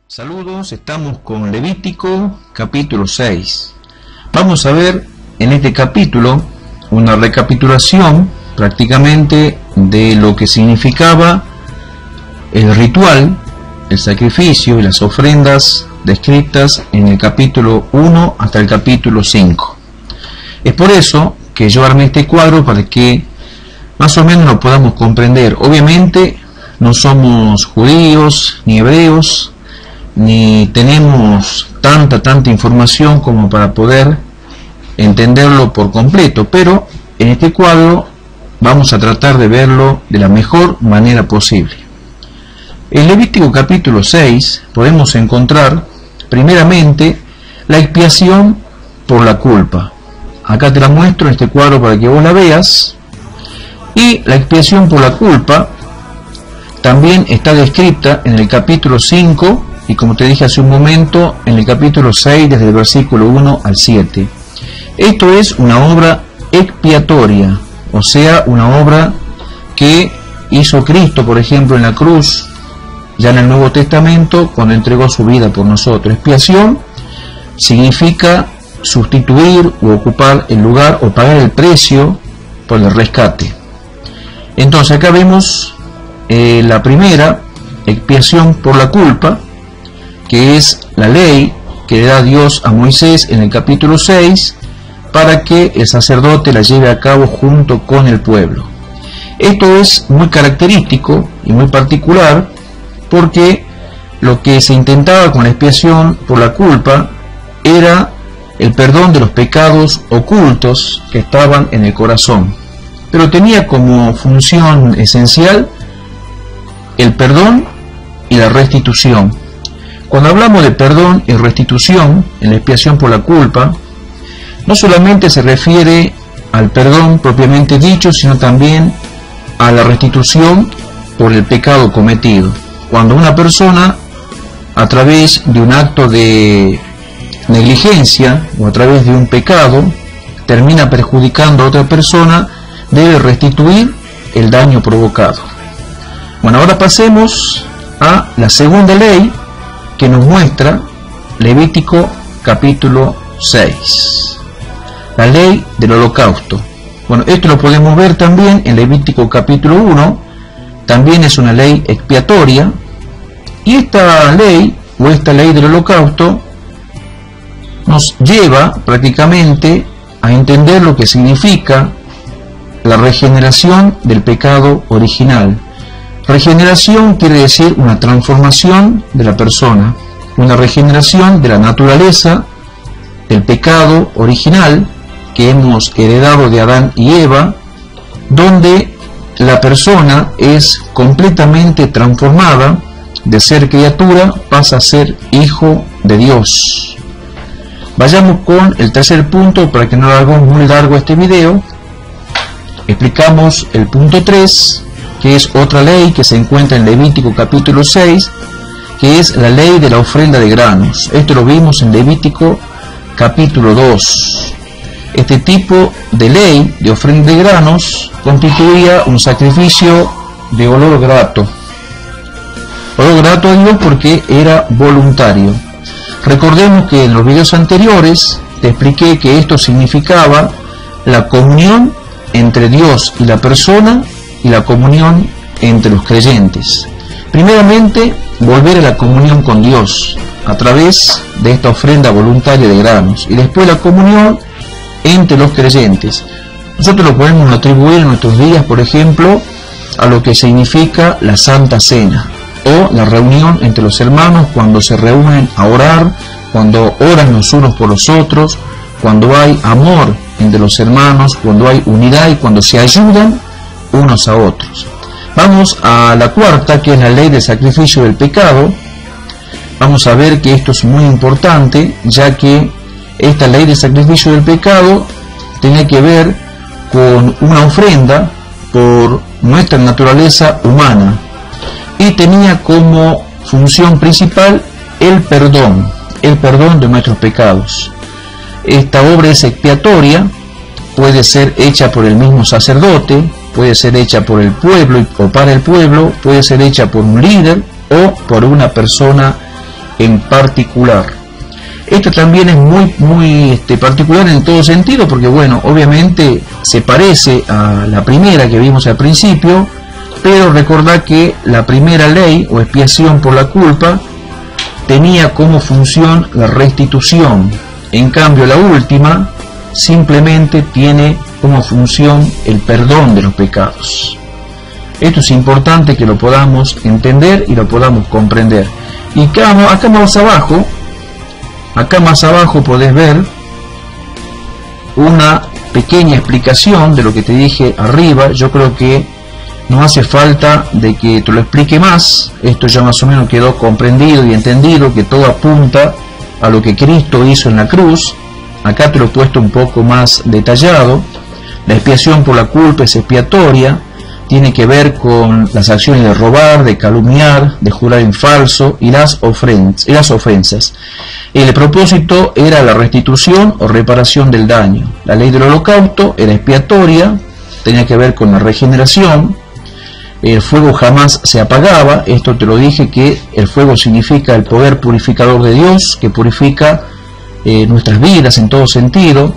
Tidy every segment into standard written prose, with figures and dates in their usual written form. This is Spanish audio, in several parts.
Saludos, estamos con Levítico capítulo 6. Vamos a ver en este capítulo una recapitulación prácticamente de lo que significaba el ritual, el sacrificio y las ofrendas descritas en el capítulo 1 hasta el capítulo 5. Es por eso que yo armé este cuadro para que más o menos lo podamos comprender. Obviamente no somos judíos ni hebreos, ni tenemos tanta información como para poder entenderlo por completo, pero en este cuadro vamos a tratar de verlo de la mejor manera posible. En Levítico capítulo 6 podemos encontrar primeramente la expiación por la culpa. Acá te la muestro en este cuadro para que vos la veas. Y la expiación por la culpa también está descrita en el capítulo 5 y, como te dije hace un momento, en el capítulo 6 desde el versículo 1 al 7. Esto es una obra expiatoria, o sea, una obra que hizo Cristo, por ejemplo, en la cruz, ya en el Nuevo Testamento, cuando entregó su vida por nosotros. Expiación significa sustituir o ocupar el lugar o pagar el precio por el rescate. Entonces acá vemos la primera, expiación por la culpa, que es la ley que le da Dios a Moisés en el capítulo 6 para que el sacerdote la lleve a cabo junto con el pueblo. Esto es muy característico y muy particular porque lo que se intentaba con la expiación por la culpa era el perdón de los pecados ocultos que estaban en el corazón, pero tenía como función esencial el perdón y la restitución. Cuando hablamos de perdón y restitución en la expiación por la culpa, no solamente se refiere al perdón propiamente dicho, sino también a la restitución por el pecado cometido. Cuando una persona, a través de un acto de negligencia o a través de un pecado, termina perjudicando a otra persona, debe restituir el daño provocado. Bueno, ahora pasemos a la segunda ley que nos muestra Levítico capítulo 6, la ley del holocausto. Bueno, esto lo podemos ver también en Levítico capítulo 1, también es una ley expiatoria, y esta ley o esta ley del holocausto nos lleva prácticamente a entender lo que significa la regeneración del pecado original. Regeneración quiere decir una transformación de la persona, una regeneración de la naturaleza del pecado original que hemos heredado de Adán y Eva, donde la persona es completamente transformada, de ser criatura pasa a ser hijo de Dios. Vayamos con el tercer punto para que no lo hagamos muy largo este video. Explicamos el punto 3, que es otra ley que se encuentra en Levítico capítulo 6, que es la ley de la ofrenda de granos. Esto lo vimos en Levítico capítulo 2. Este tipo de ley de ofrenda de granos constituía un sacrificio de olor grato. Olor grato a Dios porque era voluntario. Recordemos que en los videos anteriores te expliqué que esto significaba la comunión entre Dios y la persona y la comunión entre los creyentes. Primeramente, volver a la comunión con Dios a través de esta ofrenda voluntaria de granos, y después la comunión entre los creyentes. Nosotros lo podemos atribuir en nuestros días, por ejemplo, a lo que significa la Santa Cena o la reunión entre los hermanos cuando se reúnen a orar, cuando oran los unos por los otros, cuando hay amor entre los hermanos, cuando hay unidad y cuando se ayudan unos a otros. Vamos a la cuarta, que es la ley del sacrificio del pecado. Vamos a ver que esto es muy importante, ya que esta ley de sacrificio del pecado tiene que ver con una ofrenda por nuestra naturaleza humana y tenía como función principal el perdón de nuestros pecados. Esta obra es expiatoria, puede ser hecha por el mismo sacerdote, puede ser hecha por el pueblo o para el pueblo, puede ser hecha por un líder o por una persona en particular. Esto también es muy particular en todo sentido, porque bueno, obviamente se parece a la primera que vimos al principio, pero recordad que la primera ley o expiación por la culpa tenía como función la restitución. En cambio, la última simplemente tiene como función el perdón de los pecados. Esto es importante que lo podamos entender y lo podamos comprender. Y acá más abajo podés ver una pequeña explicación de lo que te dije arriba. Yo creo que no hace falta de que te lo explique más. Esto ya más o menos quedó comprendido y entendido, que todo apunta a lo que Cristo hizo en la cruz. Acá te lo he puesto un poco más detallado. La expiación por la culpa es expiatoria, tiene que ver con las acciones de robar, de calumniar, de jurar en falso y las ofensas. El propósito era la restitución o reparación del daño. La ley del holocausto era expiatoria, tenía que ver con la regeneración. El fuego jamás se apagaba. Esto te lo dije, que el fuego significa el poder purificador de Dios, que purifica nuestras vidas en todo sentido.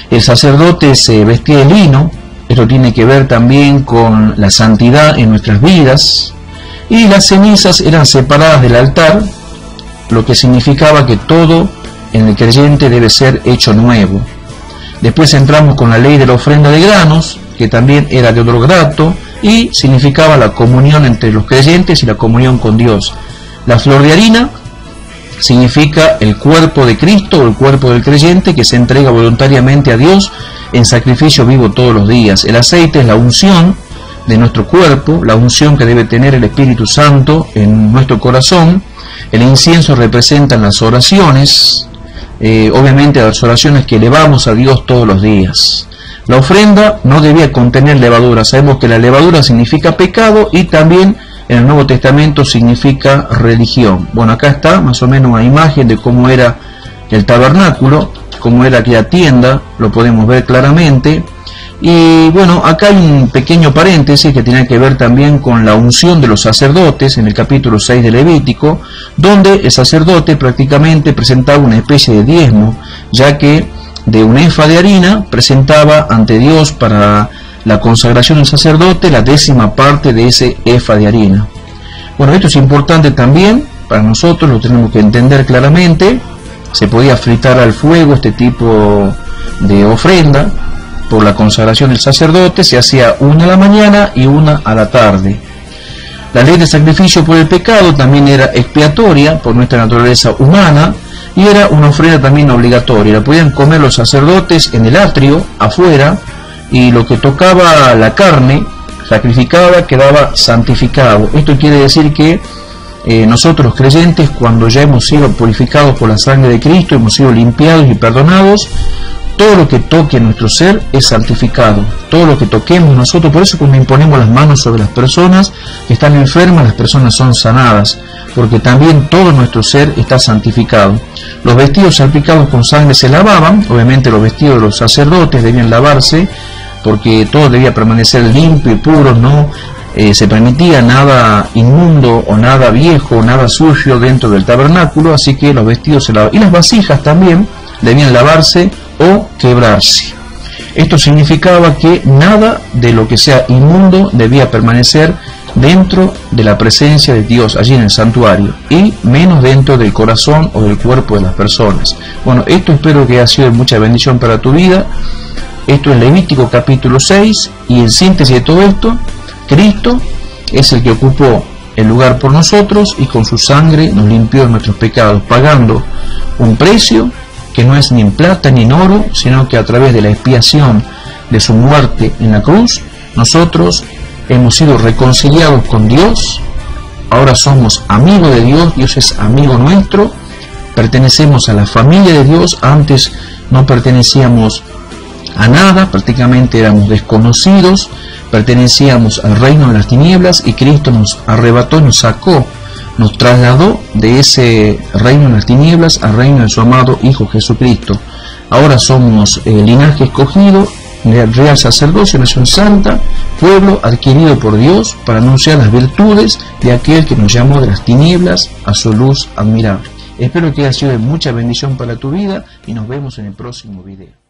El sacerdote se vestía de lino. Esto tiene que ver también con la santidad en nuestras vidas. Y las cenizas eran separadas del altar, lo que significaba que todo en el creyente debe ser hecho nuevo. Después entramos con la ley de la ofrenda de granos, que también era de olor grato y significaba la comunión entre los creyentes y la comunión con Dios. La flor de harina significa el cuerpo de Cristo o el cuerpo del creyente que se entrega voluntariamente a Dios en sacrificio vivo todos los días. El aceite es la unción de nuestro cuerpo, la unción que debe tener el Espíritu Santo en nuestro corazón. El incienso representa las oraciones, obviamente las oraciones que elevamos a Dios todos los días. La ofrenda no debía contener levadura. Sabemos que la levadura significa pecado y también en el Nuevo Testamento significa religión. Bueno, acá está más o menos una imagen de cómo era el tabernáculo, cómo era aquella tienda, lo podemos ver claramente. Y bueno, acá hay un pequeño paréntesis que tiene que ver también con la unción de los sacerdotes en el capítulo 6 de Levítico, donde el sacerdote prácticamente presentaba una especie de diezmo, ya que de un efa de harina presentaba ante Dios para la consagración del sacerdote la 10ª parte de ese efa de harina. Bueno, esto es importante también para nosotros, lo tenemos que entender claramente. Se podía fritar al fuego este tipo de ofrenda por la consagración del sacerdote, se hacía una a la mañana y una a la tarde. La ley de sacrificio por el pecado también era expiatoria por nuestra naturaleza humana y era una ofrenda también obligatoria. La podían comer los sacerdotes en el atrio, afuera, y lo que tocaba la carne, sacrificada, quedaba santificado. Esto quiere decir que nosotros los creyentes, cuando ya hemos sido purificados por la sangre de Cristo, hemos sido limpiados y perdonados, todo lo que toque nuestro ser es santificado. Todo lo que toquemos nosotros, por eso cuando imponemos las manos sobre las personas que están enfermas, las personas son sanadas, porque también todo nuestro ser está santificado. Los vestidos salpicados con sangre se lavaban, obviamente los vestidos de los sacerdotes debían lavarse, porque todo debía permanecer limpio y puro, no se permitía nada inmundo o nada viejo o nada sucio dentro del tabernáculo, así que los vestidos se lavaban. Y las vasijas también debían lavarse o quebrarse. Esto significaba que nada de lo que sea inmundo debía permanecer dentro de la presencia de Dios, allí en el santuario, y menos dentro del corazón o del cuerpo de las personas. Bueno, esto espero que haya sido de mucha bendición para tu vida. Esto es Levítico capítulo 6, y en síntesis de todo esto, Cristo es el que ocupó el lugar por nosotros y con su sangre nos limpió de nuestros pecados, pagando un precio que no es ni en plata ni en oro, sino que a través de la expiación de su muerte en la cruz, nosotros hemos sido reconciliados con Dios. Ahora somos amigos de Dios, Dios es amigo nuestro, pertenecemos a la familia de Dios. Antes no pertenecíamos a nada, prácticamente éramos desconocidos, pertenecíamos al reino de las tinieblas, y Cristo nos arrebató, nos sacó, nos trasladó de ese reino de las tinieblas al reino de su amado Hijo Jesucristo. Ahora somos linaje escogido, real sacerdocio, nación santa, pueblo adquirido por Dios para anunciar las virtudes de aquel que nos llamó de las tinieblas a su luz admirable. Espero que haya sido de mucha bendición para tu vida y nos vemos en el próximo video.